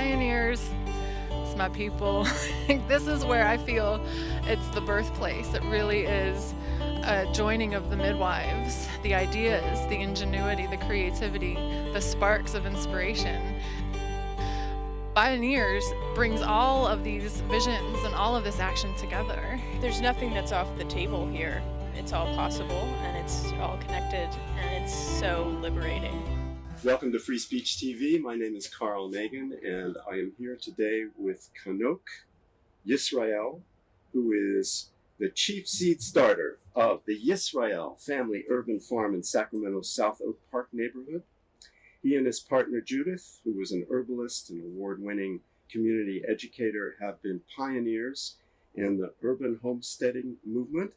Bioneers, it's my people. This is where I feel it's the birthplace. It really is a joining of the midwives, the ideas, the ingenuity, the creativity, the sparks of inspiration. Bioneers brings all of these visions and all of this action together. There's nothing that's off the table here. It's all possible, and it's all connected, and it's so liberating. Welcome to Free Speech TV. My name is Carl Nagan, and I am here today with Chanowk, Yisrael, who is the chief seed starter of the Yisrael family urban farm in Sacramento's South Oak Park neighborhood. He and his partner Judith, who was an herbalist and award-winning community educator, have been pioneers in the urban homesteading movement.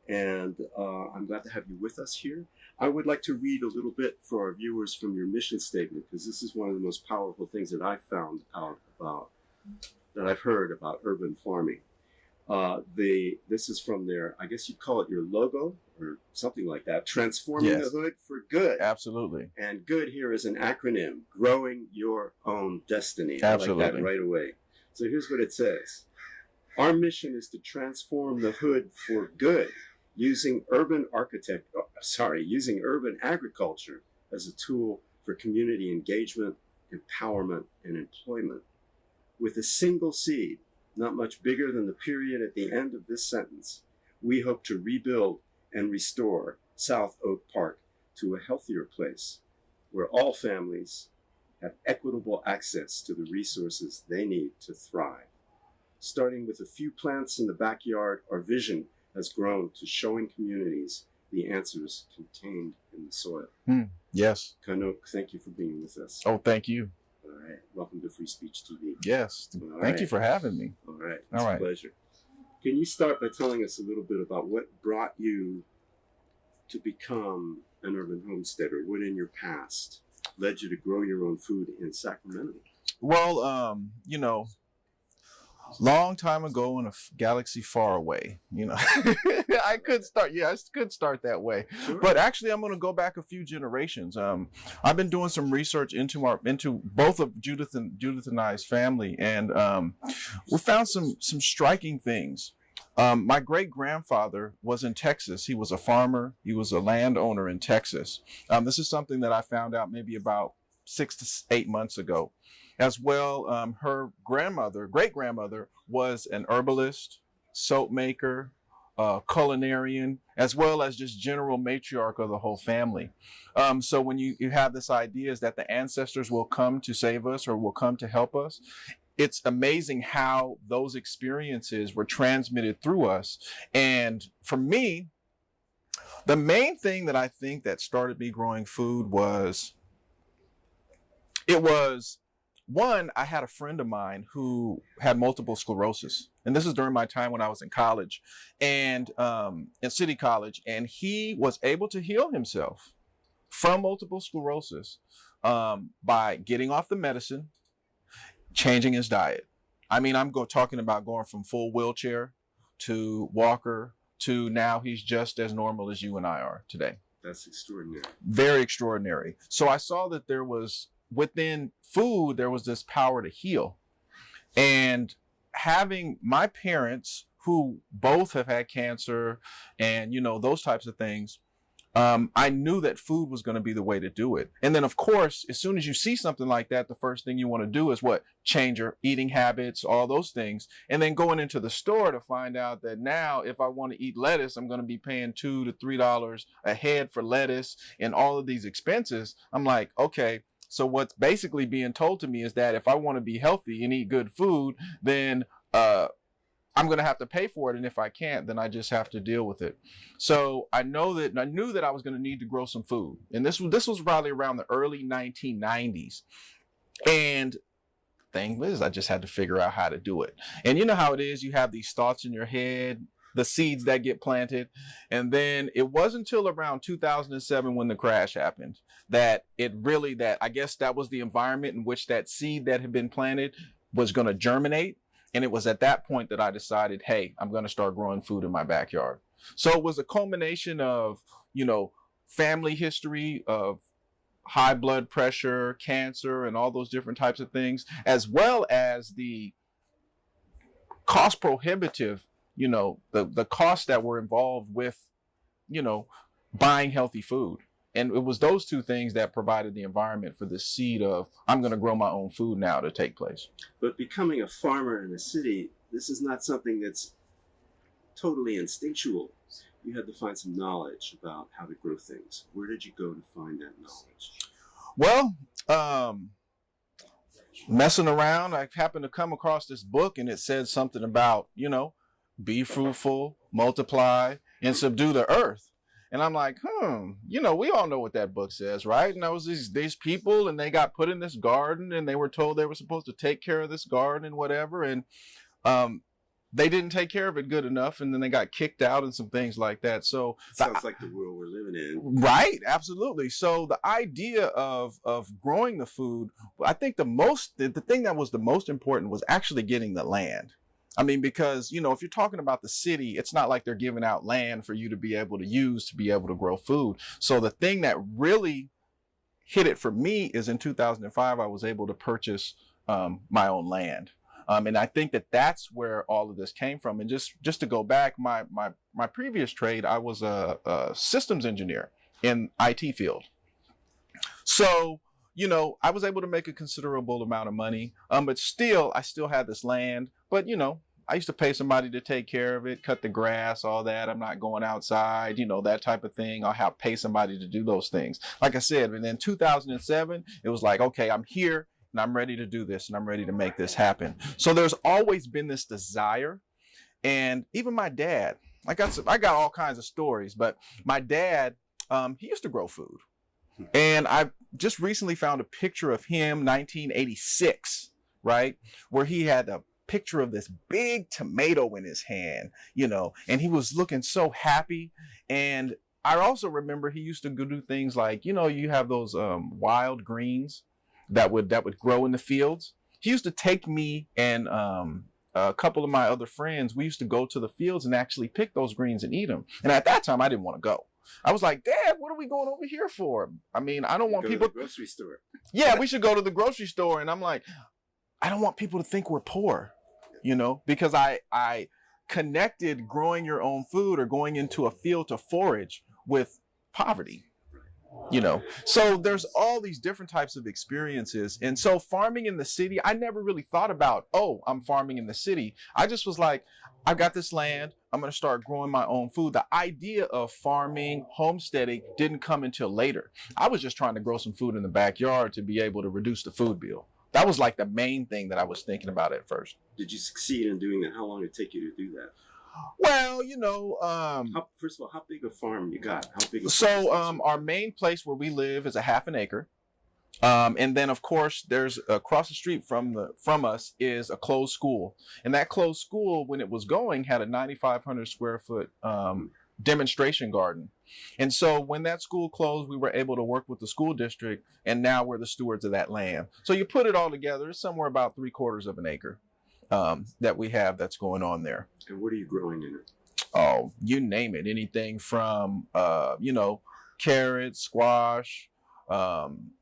And I'm glad to have you with us here. I would like to read a little bit for our viewers from your mission statement, because this is one of the most powerful things that I've found out about, that I've heard about urban farming. This is from their, I guess you'd call it your logo or something like that, transforming the hood for good. Absolutely. And good here is an acronym, growing your own destiny. Absolutely. I like that right away. So here's what it says. Our mission is to transform the hood for good, using urban agriculture as a tool for community engagement, empowerment, and employment. With a single seed, not much bigger than the period at the end of this sentence, we hope to rebuild and restore South Oak Park to a healthier place where all families have equitable access to the resources they need to thrive. Starting with a few plants in the backyard, our vision has grown to showing communities the answers contained in the soil. Yes. Chanowk, thank you for being with us. Oh, thank you. All right. Welcome to Free Speech TV. Yes. All thank right. you for having me. All right. All It's right. a pleasure. Can you start by telling us a little bit about what brought you to become an urban homesteader? What in your past led you to grow your own food in Sacramento? Well, long time ago in a galaxy far away, I could start that way. Sure. But actually, I'm going to go back a few generations. I've been doing some research into both of Judith and I's family, and we found some striking things. My great grandfather was in Texas. He was a farmer. He was a landowner in Texas. This is something that I found out maybe about 6 to 8 months ago. As well, her great grandmother, was an herbalist, soap maker, culinarian, as well as just general matriarch of the whole family. So when you have this idea is that the ancestors will come to save us or will come to help us, it's amazing how those experiences were transmitted through us. And for me, the main thing that I think that started me growing food was, one, I had a friend of mine who had multiple sclerosis. And this is during my time when I was in college and in City College. And he was able to heal himself from multiple sclerosis by getting off the medicine, changing his diet. I mean, I'm talking about going from full wheelchair to walker to now he's just as normal as you and I are today. That's extraordinary. Very extraordinary. So I saw that there was, within food, there was this power to heal. And having my parents, who both have had cancer and, those types of things, I knew that food was going to be the way to do it. And then, of course, as soon as you see something like that, the first thing you want to do is what? Change your eating habits, all those things. And then going into the store to find out that now if I want to eat lettuce, I'm going to be paying $2 to $3 a head for lettuce and all of these expenses. I'm like, okay. So what's basically being told to me is that if I want to be healthy and eat good food, then I'm going to have to pay for it. And if I can't, then I just have to deal with it. So I knew that I was going to need to grow some food. And this was probably around the early 1990s. And the thing is, I just had to figure out how to do it. And you know how it is. You have these thoughts in your head, the seeds that get planted. And then it wasn't until around 2007 when the crash happened that I guess that was the environment in which that seed that had been planted was going to germinate. And it was at that point that I decided, hey, I'm going to start growing food in my backyard. So it was a culmination of, family history of high blood pressure, cancer, and all those different types of things, as well as the cost prohibitive, the costs that were involved with, buying healthy food. And it was those two things that provided the environment for the seed of, I'm going to grow my own food now, to take place. But becoming a farmer in a city, this is not something that's totally instinctual. You had to find some knowledge about how to grow things. Where did you go to find that knowledge? Well, messing around, I happened to come across this book, and it said something about, be fruitful, multiply, and subdue the earth. And I'm like, we all know what that book says, right? And there was these people, and they got put in this garden, and they were told they were supposed to take care of this garden and whatever. And they didn't take care of it good enough, and then they got kicked out and some things like that. So sounds like the world we're living in. Right, absolutely. So the idea of growing the food, I think the thing that was the most important was actually getting the land. I mean, because, if you're talking about the city, it's not like they're giving out land for you to be able to use to be able to grow food. So the thing that really hit it for me is in 2005, I was able to purchase my own land. And I think that that's where all of this came from. And just to go back, my previous trade, I was a systems engineer in IT field. So, I was able to make a considerable amount of money, but I still had this land. But, I used to pay somebody to take care of it, cut the grass, all that. I'm not going outside, that type of thing. I'll pay somebody to do those things. Like I said, and then 2007, it was like, okay, I'm here and I'm ready to do this and I'm ready to make this happen. So there's always been this desire. And even my dad, I got all kinds of stories, but my dad, he used to grow food. And I just recently found a picture of him, 1986, right? Where he had a picture of this big tomato in his hand, and he was looking so happy. And I also remember he used to go do things like, you have those wild greens that would grow in the fields. He used to take me and a couple of my other friends, we used to go to the fields and actually pick those greens and eat them. And at that time, I didn't want to go. I was like, Dad, what are we going over here for? I mean, I don't want people to the grocery store. Yeah, we should go to the grocery store. And I'm like, I don't want people to think we're poor, because I connected growing your own food or going into a field to forage with poverty. So there's all these different types of experiences. And so farming in the city, I never really thought about, I'm farming in the city. I just was like, I've got this land. I'm going to start growing my own food. The idea of farming, homesteading didn't come until later. I was just trying to grow some food in the backyard to be able to reduce the food bill. That was like the main thing that I was thinking about at first. Did you succeed in doing that? How long did it take you to do that? Well, first of all, how big a farm you got? How big? Our main place where we live is a half an acre. And then, of course, there's across the street from us is a closed school. And that closed school, when it was going, had a 9,500 square foot demonstration garden. And so when that school closed, we were able to work with the school district, and now we're the stewards of that land. So you put it all together, it's somewhere about 3/4 of an acre that we have that's going on there. And what are you growing in it? Oh, you name it. Anything from, carrots, squash,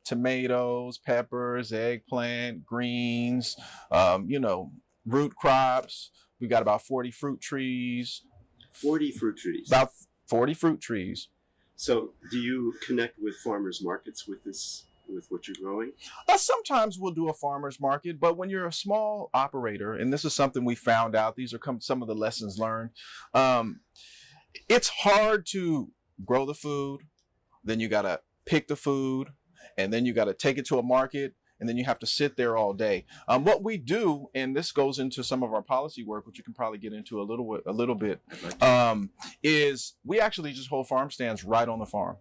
tomatoes, peppers, eggplant, greens, root crops. We got about 40 fruit trees. 40 fruit trees. About 40 fruit trees. So do you connect with farmers markets with what you're growing? Sometimes we'll do a farmer's market, but when you're a small operator, and this is something we found out, these are some of the lessons learned. It's hard to grow the food, then you got to pick the food, and then you got to take it to a market, and then you have to sit there all day. What we do, and this goes into some of our policy work, which you can probably get into a little bit, is we actually just hold farm stands right on the farm.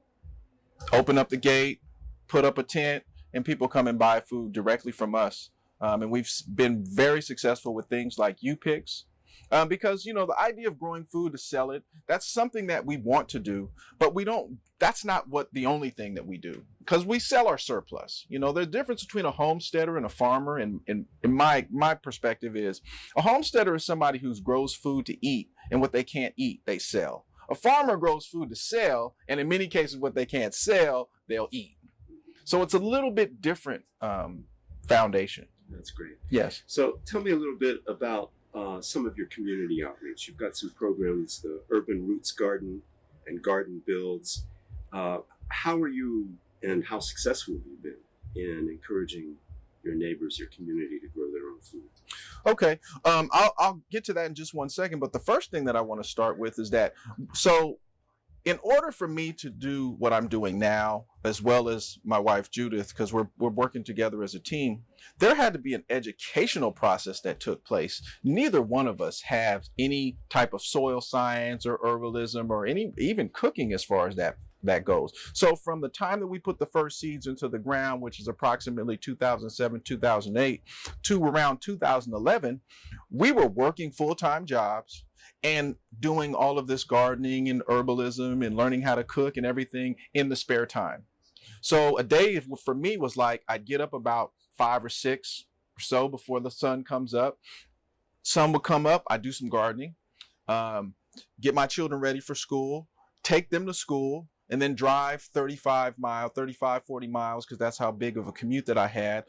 Open up the gate, put up a tent, and people come and buy food directly from us. And we've been very successful with things like U-Picks. Because, the idea of growing food to sell it, that's something that we want to do, but that's not the only thing that we do, because we sell our surplus. There's a difference between a homesteader and a farmer. And my perspective is a homesteader is somebody who grows food to eat, and what they can't eat, they sell. A farmer grows food to sell, and in many cases, what they can't sell, they'll eat. So it's a little bit different foundation. That's great. Yes. So tell me a little bit about some of your community outreach. You've got some programs, the Urban Roots Garden and Garden Builds. How are you and how successful have you been in encouraging your neighbors, your community to grow their own food? Okay. I'll get to that in just one second. But the first thing that I want to start with is that, so in order for me to do what I'm doing now, as well as my wife, Judith, because we're working together as a team, there had to be an educational process that took place. Neither one of us have any type of soil science or herbalism or even cooking as far as that goes. So from the time that we put the first seeds into the ground, which is approximately 2007, 2008, to around 2011, we were working full-time jobs and doing all of this gardening and herbalism and learning how to cook and everything in the spare time. So a day for me was like, I'd get up about 5 or 6 or so before the sun comes up. Sun would come up, I'd do some gardening, get my children ready for school, take them to school, and then drive 35, 40 miles, because that's how big of a commute that I had,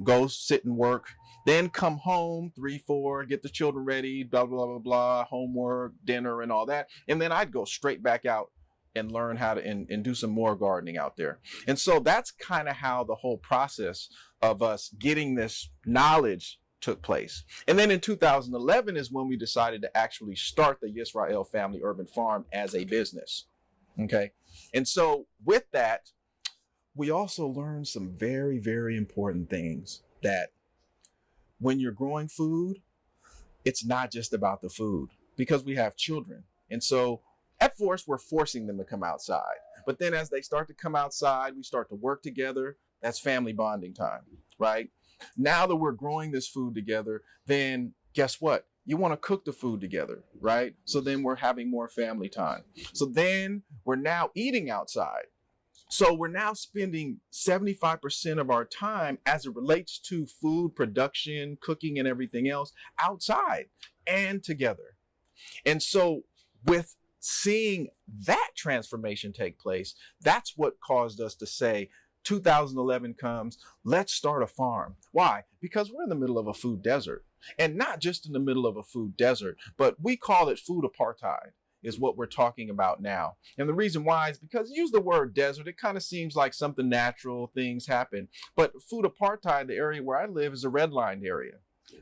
go sit and work, then come home, 3, 4, get the children ready, blah, blah, blah, blah, homework, dinner, and all that. And then I'd go straight back out and learn how to, and do some more gardening out there. And so that's kind of how the whole process of us getting this knowledge took place. And then in 2011 is when we decided to actually start the Yisrael Family Urban Farm as a business. Okay. And so with that, we also learned some very, very important things, that when you're growing food, it's not just about the food, because we have children. And so at first we're forcing them to come outside. But then as they start to come outside, we start to work together. That's family bonding time, right? Now that we're growing this food together, then guess what? You want to cook the food together, right? So then we're having more family time. So then we're now eating outside. So we're now spending 75% of our time as it relates to food production, cooking, and everything else outside and together. And so with seeing that transformation take place, that's what caused us to say, 2011 comes, let's start a farm. Why? Because we're in the middle of a food desert. And not just in the middle of a food desert, but we call it food apartheid is what we're talking about now. And the reason why is because use the word desert, it kind of seems like something natural, things happen. But food apartheid, the area where I live, is a redlined area.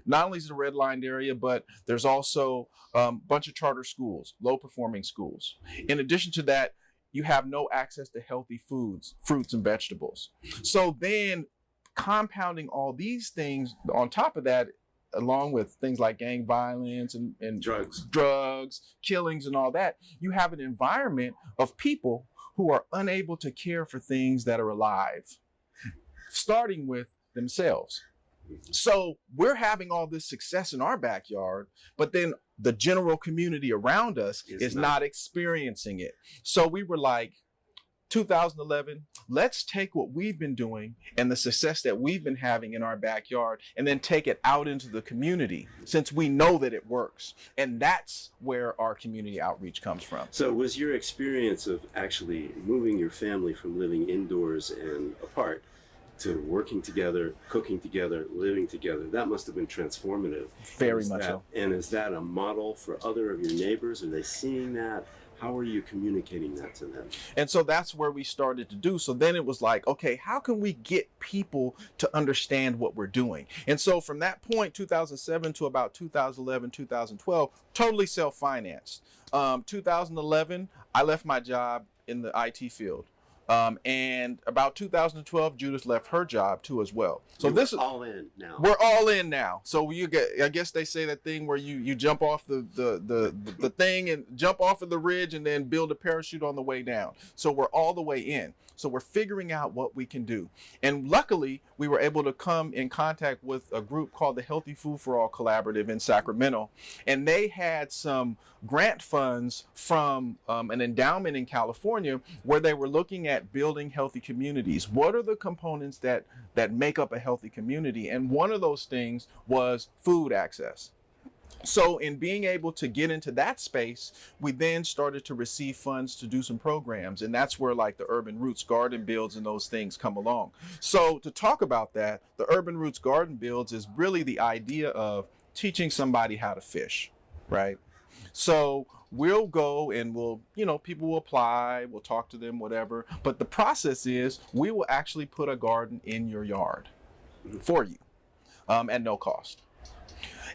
Not only is it a redlined area, but there's also a bunch of charter schools, low performing schools. In addition to that, you have no access to healthy foods, fruits and vegetables. So then compounding all these things on top of that, along with things like gang violence and drugs, killings and all that, you have an environment of people who are unable to care for things that are alive, starting with themselves. So we're having all this success in our backyard, but then the general community around us is not experiencing it. So we were like, 2011, let's take what we've been doing and the success that we've been having in our backyard and then take it out into the community, since we know that it works. And that's where our community outreach comes from. So was your experience of actually moving your family from living indoors and apart to working together, cooking together, living together, that must have been transformative. Very much so. And is that a model for other of your neighbors? Are they seeing that? How are you communicating that to them? And so that's where we started to do. So then it was like, okay, how can we get people to understand what we're doing? And so from that point, 2007 to about 2011, 2012, totally self-financed. 2011, I left my job in the IT field. And about 2012, Judith left her job too as well. So this is all in now. We're all in now. So you get, I guess they say that thing where you jump off the thing and jump off of the ridge and then build a parachute on the way down. So we're all the way in. So we're figuring out what we can do. And luckily, we were able to come in contact with a group called the Healthy Food for All Collaborative in Sacramento. And they had some grant funds from an endowment in California where they were looking at building healthy communities. What are the components that make up a healthy community? And one of those things was food access. So in being able to get into that space, we then started to receive funds to do some programs. And that's where like the Urban Roots Garden Builds and those things come along. So to talk about that, the Urban Roots Garden Builds is really the idea of teaching somebody how to fish, right? So we'll go and we'll, people will apply, we'll talk to them, whatever. But the process is we will actually put a garden in your yard for you at no cost.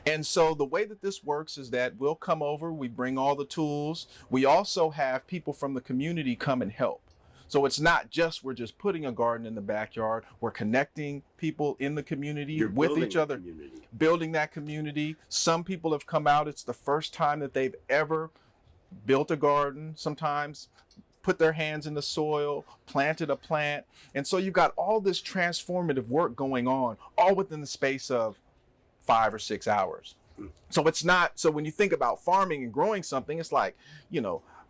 And so the way that this works is that we'll come over, we bring all the tools. We also have people from the community come and help. So it's not just we're just putting a garden in the backyard. We're connecting people in the community with each other, building that community. Some people have come out. It's the first time that they've ever built a garden. Sometimes put their hands in the soil, planted a plant. And so you've got all this transformative work going on, all within the space of 5 or 6 hours. So it's not, so when you think about farming and growing something, it's like,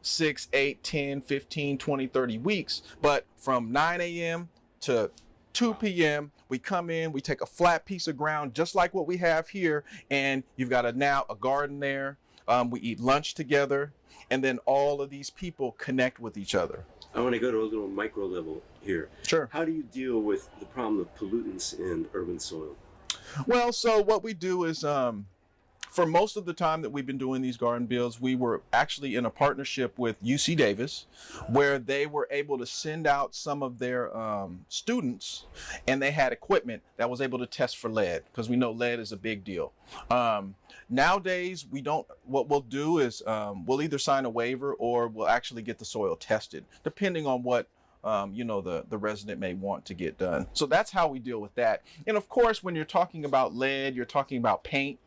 6, 8, 10, 15, 20, 30 weeks. But from 9 a.m. to 2 p.m., we come in, we take a flat piece of ground, just like what we have here. And you've got now a garden there. We eat lunch together. And then all of these people connect with each other. I want to go to a little micro level here. Sure. How do you deal with the problem of pollutants in urban soil? Well, so what we do is, for most of the time that we've been doing these garden builds, we were actually in a partnership with UC Davis, where they were able to send out some of their students, and they had equipment that was able to test for lead, because we know lead is a big deal. Nowadays, what we'll do is we'll either sign a waiver or we'll actually get the soil tested, depending on what the resident may want to get done. So that's how we deal with that. And of course, when you're talking about lead, you're talking about paint.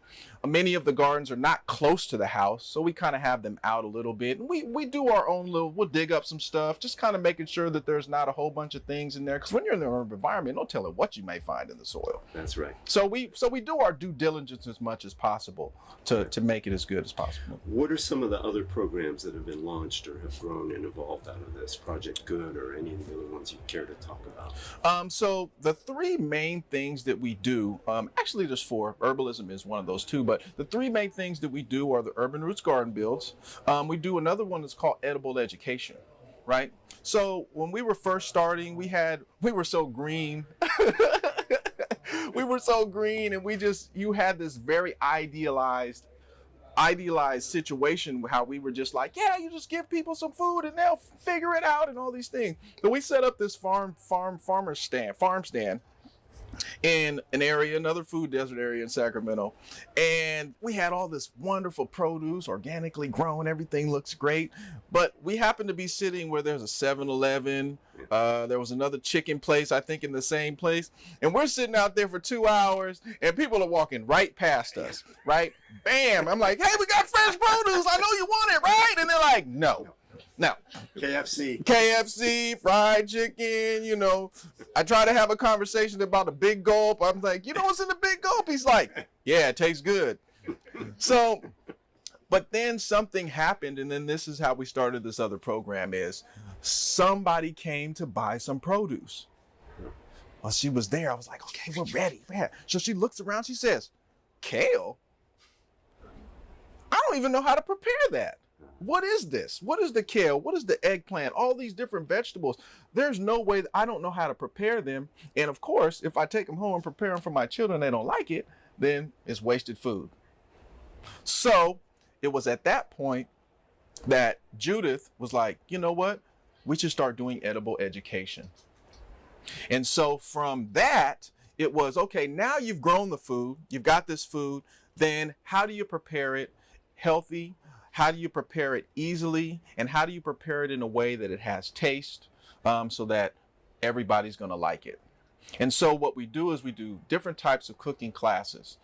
Many of the gardens are not close to the house, so we kind of have them out a little bit. And we do our own we'll dig up some stuff, just kind of making sure that there's not a whole bunch of things in there. Because when you're in the urban environment, no telling what you may find in the soil. That's right. So we do our due diligence as much as possible to make it as good as possible. What are some of the other programs that have been launched or have grown and evolved out of this? Project Good or any of the other ones you care to talk about? So the three main things that we do, actually there's four. Herbalism is one of those too, but the three main things that we do are the Urban Roots Garden Builds. We do another one that's called Edible Education, right? So when we were first starting, we were so green. We were so green, and you had this very idealized situation how we were just like, yeah, you just give people some food and they'll figure it out and all these things. So we set up this farm stand in an area, another food desert area in Sacramento. And we had all this wonderful produce, organically grown, everything looks great. But we happened to be sitting where there's a 7-Eleven. There was another chicken place, I think, in the same place. And we're sitting out there for 2 hours and people are walking right past us, right? Bam! I'm like, hey, we got fresh produce. I know you want it, right? And they're like, no. Now, KFC, fried chicken, I try to have a conversation about a big gulp. I'm like, what's in the big gulp? He's like, yeah, it tastes good. So, but then something happened, and then this is how we started this other program is somebody came to buy some produce. Well, she was there. I was like, okay, we're ready. So she looks around, she says, kale? I don't even know how to prepare that. What is this? What is the kale? What is the eggplant? All these different vegetables. There's no way I don't know how to prepare them. And of course, if I take them home and prepare them for my children, they don't like it, then it's wasted food. So it was at that point that Judith was like, you know what? We should start doing edible education. And so from that, it was, okay, now you've grown the food, you've got this food, then how do you prepare it healthy? How do you prepare it easily? And how do you prepare it in a way that it has taste so that everybody's going to like it? And so what we do is we do different types of cooking classes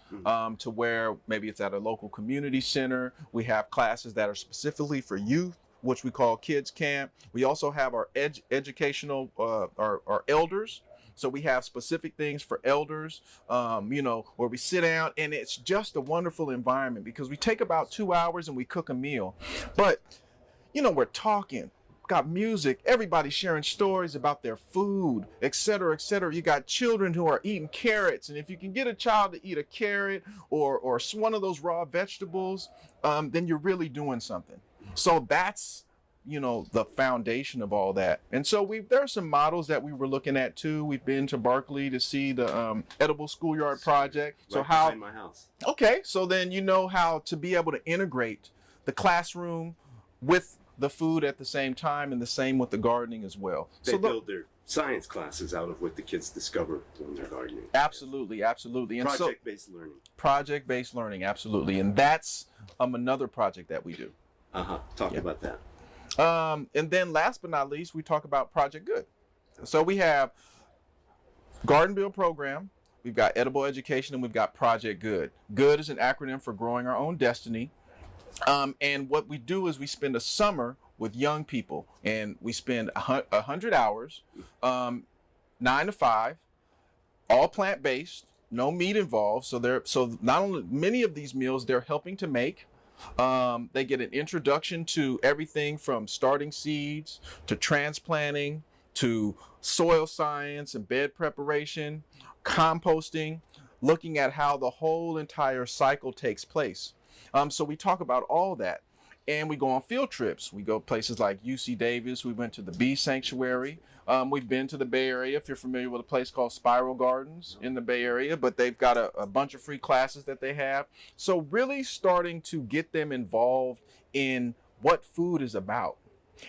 to where maybe it's at a local community center. We have classes that are specifically for youth, which we call Kids Camp. We also have our educational, our elders. So we have specific things for elders, where we sit down, and it's just a wonderful environment because we take about 2 hours and we cook a meal. But, we're talking, got music, everybody sharing stories about their food, et cetera, et cetera. You got children who are eating carrots. And if you can get a child to eat a carrot or one of those raw vegetables, then you're really doing something. So that's, you know, the foundation of all that. And so there are some models that we were looking at too. We've been to Berkeley to see the Edible Schoolyard Project. So Right how, behind my house. okay, so then you know how to be able to integrate the classroom with the food at the same time, and the same with the gardening as well. They So build their science classes out of what the kids discover when they're gardening. absolutely, absolutely. And Project-based learning. project-based learning, absolutely. And that's another project that we do. Talk Yeah. about that. And then last but not least, we talk about Project Good. So we have Garden Build Program, we've got Edible Education, and we've got Project Good. Good is an acronym for Growing Our Own Destiny. And what we do is we spend a summer with young people, and we spend 100 hours, 9 to 5, all plant-based, no meat involved. So not only many of these meals they're helping to make. They get an introduction to everything from starting seeds to transplanting to soil science and bed preparation, composting, looking at how the whole entire cycle takes place. So we talk about all that, and we go on field trips. We go places like UC Davis. We went to the Bee Sanctuary. We've been to the Bay Area, if you're familiar with a place called Spiral Gardens in the Bay Area, but they've got a bunch of free classes that they have. So really starting to get them involved in what food is about.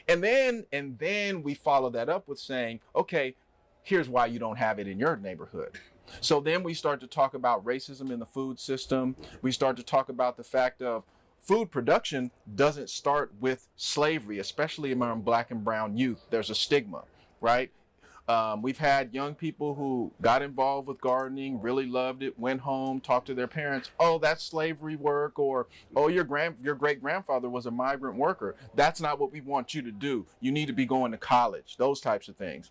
And then we follow that up with saying, okay, here's why you don't have it in your neighborhood. So then we start to talk about racism in the food system. We start to talk about the fact of food production doesn't start with slavery, especially among Black and brown youth. There's a stigma, right? We've had young people who got involved with gardening, really loved it, went home, talked to their parents. Oh, that's slavery work, or oh, your great grandfather was a migrant worker. That's not what we want you to do. You need to be going to college. Those types of things.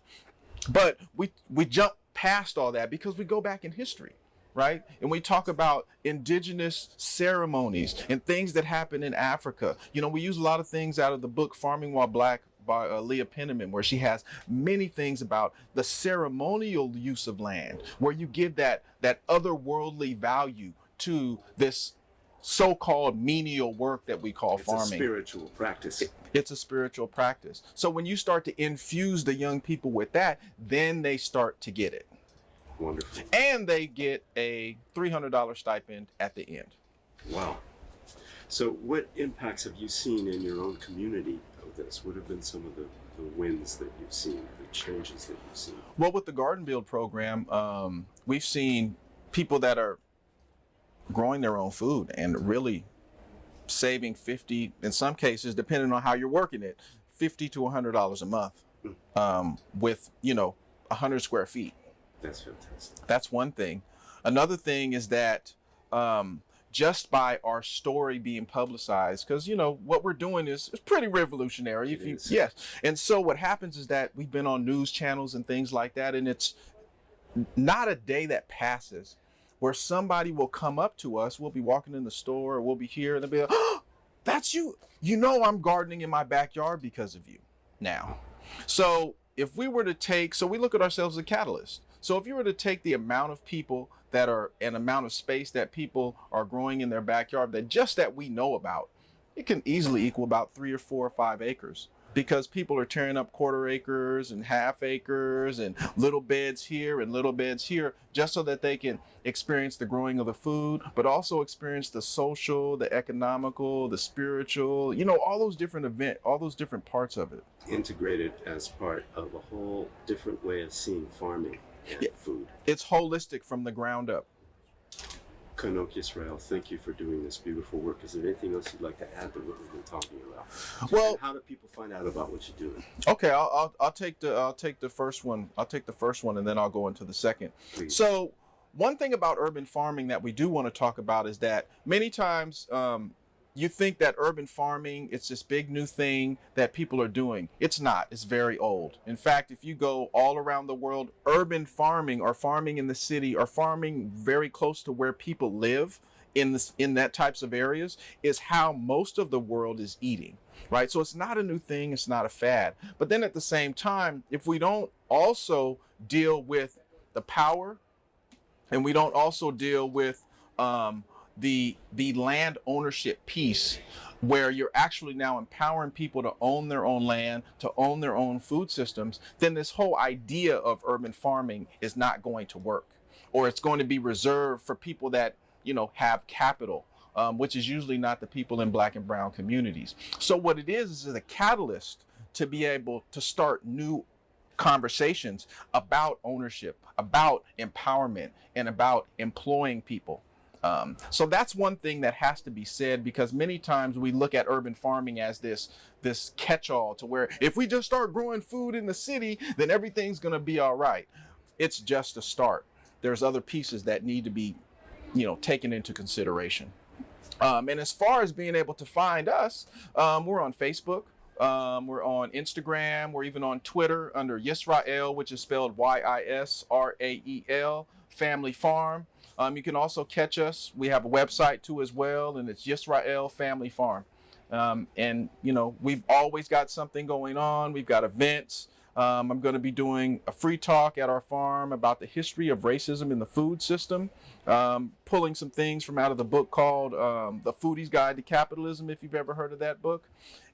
But we jump past all that because we go back in history, right? And we talk about indigenous ceremonies and things that happen in Africa. You know, we use a lot of things out of the book Farming While Black by Leah Penniman, where she has many things about the ceremonial use of land, where you give that otherworldly value to this so-called menial work that we call farming. It's a spiritual practice. It's a spiritual practice. So when you start to infuse the young people with that, then they start to get it. Wonderful. And they get a $300 stipend at the end. Wow. So what impacts have you seen in your own community of this? What have been some of the wins that you've seen, the changes that you've seen? Well, with the Garden Build program, we've seen people that are growing their own food and really saving 50, in some cases, depending on how you're working it, $50 to $100 a month with, 100 square feet. That's fantastic. That's one thing. Another thing is that just by our story being publicized, because what we're doing is pretty revolutionary. Yes. And so what happens is that we've been on news channels and things like that, and it's not a day that passes where somebody will come up to us. We'll be walking in the store, or we'll be here, and they'll be like, "Oh, that's you. I'm gardening in my backyard because of you." Now, so if we were to we look at ourselves as a catalyst. So if you were to take the amount of people that are, an amount of space that people are growing in their backyard that we know about, it can easily equal about 3 or 4 or 5 acres, because people are tearing up quarter acres and half acres and little beds here and little beds here, just so that they can experience the growing of the food, but also experience the social, the economical, the spiritual, all those different parts of it. Integrated as part of a whole different way of seeing farming and food. It's holistic from the ground up. Chanowk Yisrael, thank you for doing this beautiful work. Is there anything else you'd like to add to what we've been talking about? Well, and how do people find out about what you're doing? Okay, I'll take the first one. I'll take the first one, and then I'll go into the second. Please. So, one thing about urban farming that we do want to talk about is that many times you think that urban farming, it's this big new thing that people are doing. It's not. It's very old. In fact, if you go all around the world, urban farming or farming in the city or farming very close to where people live in that types of areas is how most of the world is eating, right? So it's not a new thing, it's not a fad. But then at the same time, if we don't also deal with the power, and we don't also deal with the land ownership piece, where you're actually now empowering people to own their own land, to own their own food systems, then this whole idea of urban farming is not going to work, or it's going to be reserved for people that, you know, have capital, which is usually not the people in Black and brown communities. So what it is a catalyst to be able to start new conversations about ownership, about empowerment, and about employing people. So that's one thing that has to be said, because many times we look at urban farming as this catch-all, to where if we just start growing food in the city, then everything's going to be all right. It's just a start. There's other pieces that need to be, you know, taken into consideration. And as far as being able to find us, we're on Facebook. We're on Instagram. We're even on Twitter under Yisrael, which is spelled Yisrael, Family Farm. You can also catch us. We have a website too as well, and it's Yisrael Family Farm. And, you know, we've always got something going on. We've got events. I'm going to be doing a free talk at our farm about the history of racism in the food system, pulling some things from out of the book called The Foodie's Guide to Capitalism, if you've ever heard of that book.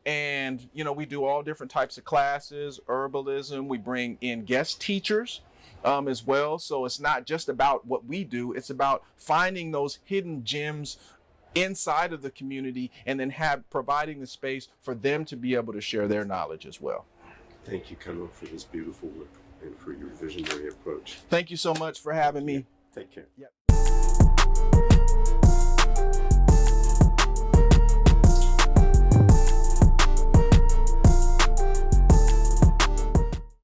And, you know, we do all different types of classes, herbalism. We bring in guest teachers as well. So it's not just about what we do. It's about finding those hidden gems inside of the community, and then providing the space for them to be able to share their knowledge as well. Thank you, Chanowk, for this beautiful work and for your visionary approach. Thank you so much for having me.